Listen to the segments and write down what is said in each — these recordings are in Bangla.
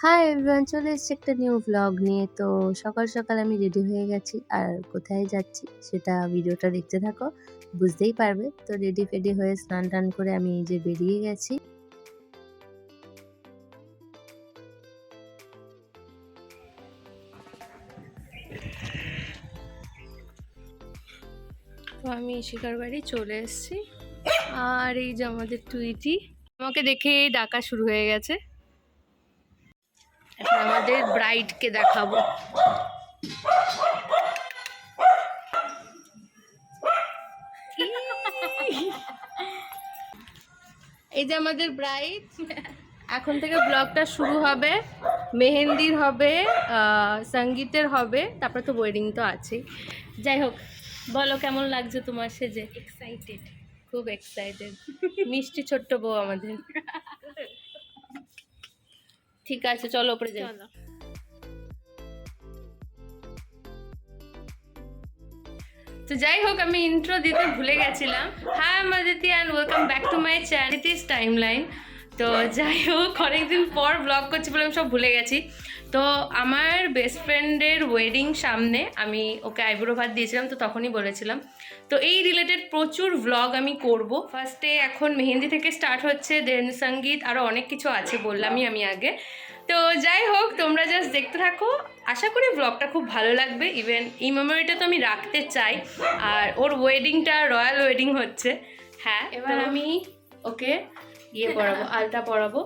হাই এভরিওয়ান, চলে এসেছি একটা নিউ ভ্লগ নিয়ে। তো সকাল সকাল আমি রেডি হয়ে গেছি, আর কোথায় যাচ্ছি সেটা ভিডিওটা দেখতে থাকো, বুঝতেই পারবে। তো রেডি ফেডি হয়ে স্নান টান করে আমি এই যে বেরিয়ে গেছি। তো আমি শিকার বাড়ি চলে এসেছি, আর এই যে আমাদের টুইটি আমাকে দেখে ডাকা শুরু হয়ে গেছে। এখন আমাদের ব্রাইডকে দেখাবো। এই যে আমাদের ব্রাইড, এখন থেকে ব্লগটা শুরু হবে। মেহেন্দির হবে, সঙ্গীতের হবে, তারপরে তো ওয়েডিং তো আছেই। যাই হোক, বলো কেমন লাগছে তোমার সেজে? এক্সাইটেড, খুব এক্সাইটেড। মিষ্টি ছোট্ট বউ আমাদের। ঠিক আছে, চলো উপরে যাই। চলো। তো যাই হোক, আমি ইন্ট্রো দিতে ভুলে গেছিলাম। Hi I Aditi and welcome back to my channel it is timeline. তো যাই হোক, অনেকদিন পর ব্লগ করছি বলে আমি সব ভুলে গেছি। তো আমার বেস্ট ফ্রেন্ডের ওয়েডিং সামনে, আমি ওকে আইব্রো ভাত দিয়েছিলাম, তো তখনই বলেছিলাম। তো এই রিলেটেড প্রচুর ভ্লগ আমি করব। ফার্স্টে এখন মেহেন্দি থেকে স্টার্ট হচ্ছে, দেন সঙ্গীত, আরও অনেক কিছু আছে, বললামই আমি আগে। তো যাই হোক, তোমরা জাস্ট দেখতে থাকো, আশা করি ব্লগটা খুব ভালো লাগবে। ইভেন এই মেমোরিটা তো আমি রাখতে চাই। আর ওর ওয়েডিংটা রয়্যাল ওয়েডিং হচ্ছে। হ্যাঁ, এবার আমি ওকে পড়াবো, আলতা পড়াবো।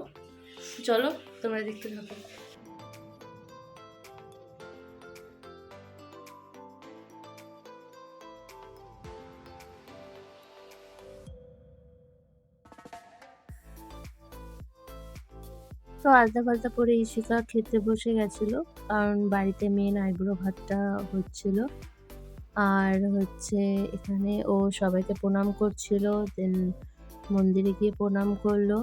চলো তোমরা দেখতে থাকো। তো আলতা ফালতা পরে ঈশিকা খেতে বসে গেছিল, কারণ বাড়িতে মেন আইব্রো ভাতটা হচ্ছিল। আর হচ্ছে এখানে ও সবাইকে প্রণাম করছিল, দেন মন্দিরে গিয়ে প্রণাম করলো।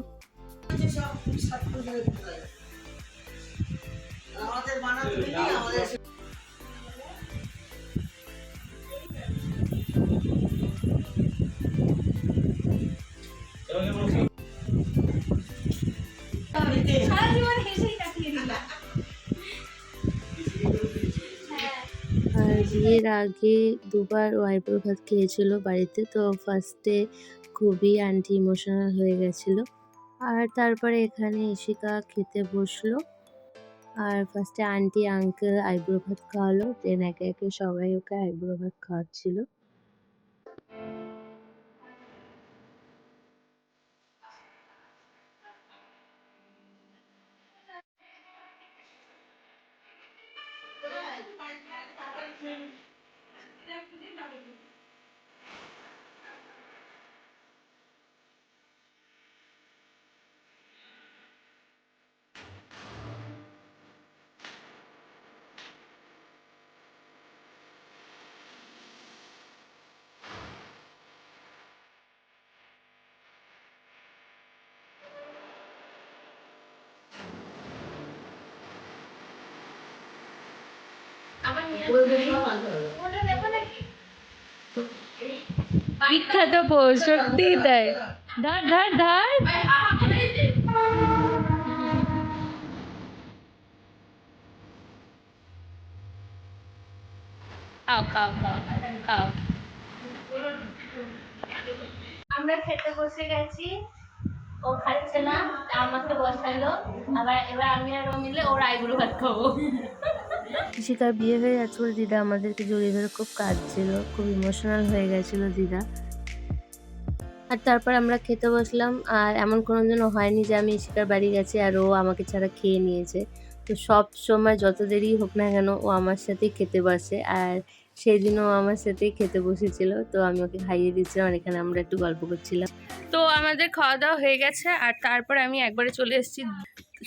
আর বিয়ের আগে দুবার ও আইব্রো ভাত খেয়েছিল বাড়িতে, তো ফার্স্টে খুবই আন্টি ইমোশনাল হয়ে গেছিলো। আর তারপরে এখানে ঈশিকা খেতে বসলো, আর ফার্স্টে আন্টি আঙ্কেল আইব্রো ভাত খাওয়ালো, দেন একে একে সবাই ওকে আইব্রো ভাত খাওয়াচ্ছিল। বিখ্যাত পোস্ট, সত্যি তাই। ধর ধর ধর। খাও খাও খাও খাও। আমরা খেতে বসে গেছি, ও খাচ্ছে না, আমাকে বসালো। আবার এবার আমি আর ও মিলে ওর আইবুড়ো ভাত খাবো। শিকার বিয়ে হয়ে যাচ্ছে বলে দিদা আমাদেরকে জড়িয়ে ধরে খুব কাঁদছিল, খুব ইমোশনাল হয়ে গেছিল দিদা। আর তারপর আমরা খেতে বসলাম, আর এমন কোনোদিনও হয়নি যে আমি শিকার বাড়ি গেছি আর ও আমাকে ছাড়া খেয়ে নিয়েছে। তো সব সময় যত দেরি হোক না কেন ও আমার সাথেই খেতে বসে, আর সেই দিনও আমার সাথেই খেতে বসেছিল। তো আমি ওকে খাইয়ে দিচ্ছিলাম, আর এখানে আমরা একটু গল্প করছিলাম। তো আমাদের খাওয়া দাওয়া হয়ে গেছে, আর তারপরে আমি একবারে চলে এসেছি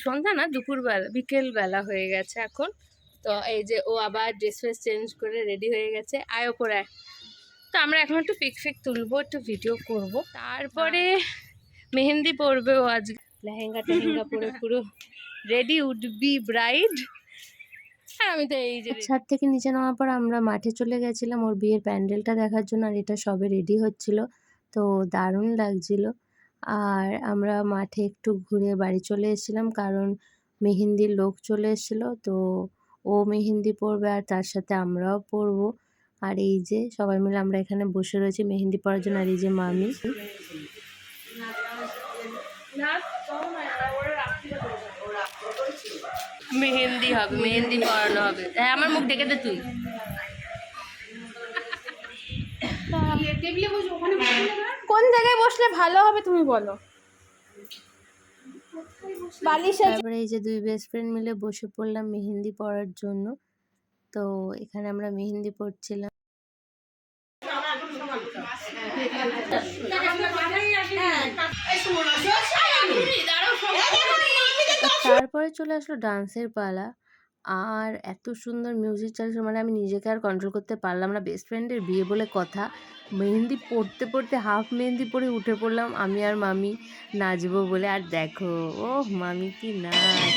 সন্ধ্যা না, দুপুরবেলা, বিকেলবেলা হয়ে গেছে এখন। তো এই যে ও আবার ড্রেস ফ্রেস চেঞ্জ করে রেডি হয়ে গেছে, আয় ওপরে। তো আমরা এখন একটু পিক তুলবো, একটু ভিডিও করব, তারপরে মেহেন্দি পরবে ও আজ। লেহেঙ্গা টেহেঙ্গা পরে পুরো রেডি উড বি ব্রাইড। আর আমি তো এই যে ছাদ থেকে নিচে নামার পর আমরা মাঠে চলে গেছিলাম ওর বিয়ের প্যান্ডেলটা দেখার জন্য, আর এটা সবে রেডি হচ্ছিল, তো দারুণ লাগছিল। আর আমরা মাঠে একটু ঘুরে বাড়ি চলে এসেছিলাম, কারণ মেহেন্দির লোক চলে এসেছিলো, তো ও মেহেন্দি পরবে আর তার সাথে আমরাও পরবো। আর এই যে সবাই মিলে আমরা এখানে বসে রয়েছি মেহেন্দি পরার জন্য। আর এই যে মামি মেহেন্দি হবে, মেহেন্দি পরানো হবে। হ্যাঁ, আমার মুখ ডেকে দে তুই। কোন জায়গায় বসলে ভালো হবে তুমি বলো। তারপরে এই যে দুই বেস্ট ফ্রেন্ড মিলে বসে পড়লাম মেহেন্দি পরার জন্য। তো এখানে আমরা মেহেন্দি পরছিলাম। তারপরে চলে আসলো ডান্সের পালা। আর এত সুন্দর মিউজিক চালিয়েছিল, মানে আমি নিজেকে আর কন্ট্রোল করতে পারলাম না। বেস্ট ফ্রেন্ডের বিয়ে বলে কথা, মেহেন্দি পড়তে পড়তে হাফ মেহেন্দি পরে উঠে পড়লাম আমি আর মামি নাচবো বলে। আর দেখো, ও মামি কি নাচ!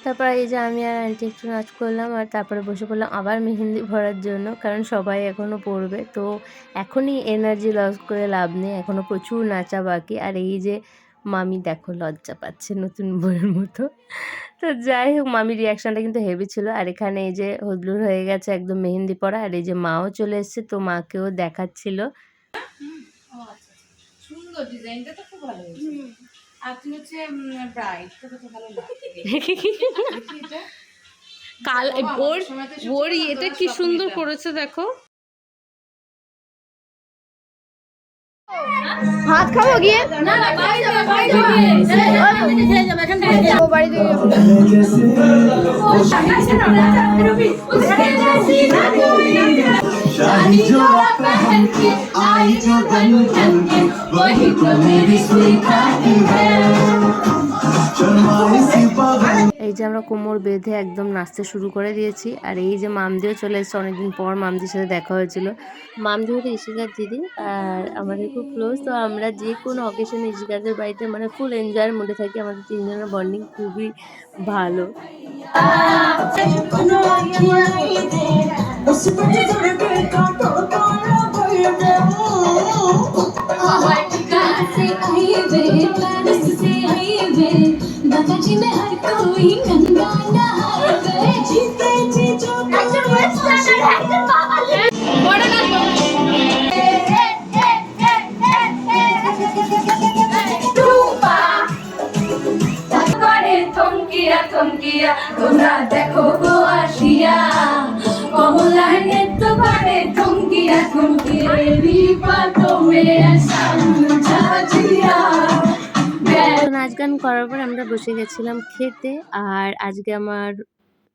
তারপর এই যে আমি আর আন্টি একটু নাচ করলাম আর তারপরে বসে পড়লাম আবার মেহেন্দি ভরার জন্য, কারণ সবাই এখনও পড়বে। তো এখনই এনার্জি লস করে লাভ নেই, এখনও প্রচুর নাচা বাকি। আর এই যে মামি দেখো লজ্জা পাচ্ছে নতুন বইয়ের মতো। তো যাই হোক, মামির রিয়াকশানটা কিন্তু হেভি ছিল। আর এখানে এই যে হদলুর হয়ে গেছে একদম মেহেন্দি পরা, আর এই যে মাও চলে এসছে, তো মাকেও দেখাচ্ছিল। সুন্দর ডিজাইনটা তো খুব ভালো হয়েছে। আর তুমি হচ্ছে ব্রাইড, তো কত ভালো লাগে। কাল ওর এটা কি সুন্দর করেছে দেখো। ভাত খাবো গিয়ে? না না, বাড়ি যাবে, বাড়ি যাবে। ছেড়ে যাবে এখান থেকে। ও বাড়ি যাবে। शादी जो पहन के आई जो बन बन के वही तो मेरी स्वीकारी है। এই যে আমরা কোমর বেঁধে একদম নাচতে শুরু করে দিয়েছি। আর এই যে মামদিও চলে এসেছে, অনেকদিন পর মামদির সাথে দেখা হয়েছিল। মামদি হচ্ছে ইশিকার দিদি আর আমাদের খুব ক্লোজ। তো আমরা যে কোনো অকেশনে ইশিকাদের বাড়িতে মানে ফুল এনজয়ের মধ্যে থাকি, আমাদের তিনজনের বন্ডিং খুবই ভালো। তোমরা দেখো গো আসিয়া কমলার নৃত্য করে থমকিয়া থমকিয়া নাচ গান করার পর আমরা বসে গেছিলাম খেতে। আর আজকে আমার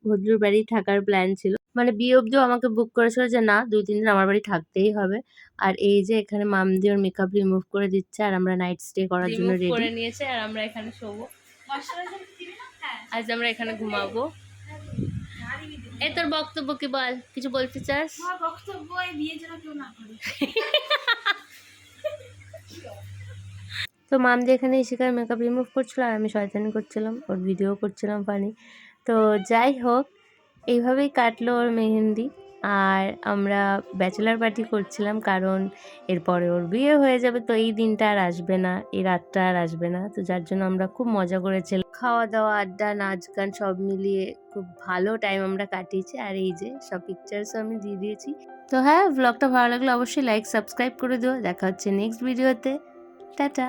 ভদ্রুর বাড়ি থাকার প্ল্যান ছিল, মানে বিয়ে অব্দিও আমাকে বুক করেছিল যে না 2-3 দিন আমার বাড়ি থাকতেই হবে। আর এই যে এখানে মামদি ওর মেকআপ রিমুভ করে দিচ্ছে আর আমরা নাইট স্টে করার জন্য রেডি করে নিয়েছে। আর আমরা এখানে শোবো, আজ আমরা এখানে ঘুমাবো। এই তোর বক্তব্য কি বল, কিছু বলতে চাস? বক্তব্য এই বিয়ে যেন কেউ না করে। তো মামদি এখানে ইশিকার মেকআপ রিমুভ করছিল আর আমি শয়তানি করছিলাম, ওর ভিডিও করছিলাম ফানি। তো যাই হোক, এইভাবেই কাটলো ওর মেহেন্দি। আর আমরা ব্যাচেলার পার্টি করছিলাম, কারণ এরপরে ওর বিয়ে হয়ে যাবে, তো এই দিনটা আর আসবে না, এই রাতটা আর আসবে না। তো যার জন্য আমরা খুব মজা করেছিলাম, খাওয়া দাওয়া আড্ডা নাচ গান সব মিলিয়ে খুব ভালো টাইম আমরা কাটিয়েছি। আর এই যে সব পিকচার্সও আমি দিয়ে দিয়েছি। তো হ্যাঁ, ব্লগটা ভালো লাগলে অবশ্যই লাইক সাবস্ক্রাইব করে দিও। দেখা হচ্ছে নেক্সট ভিডিওতে। টাটা।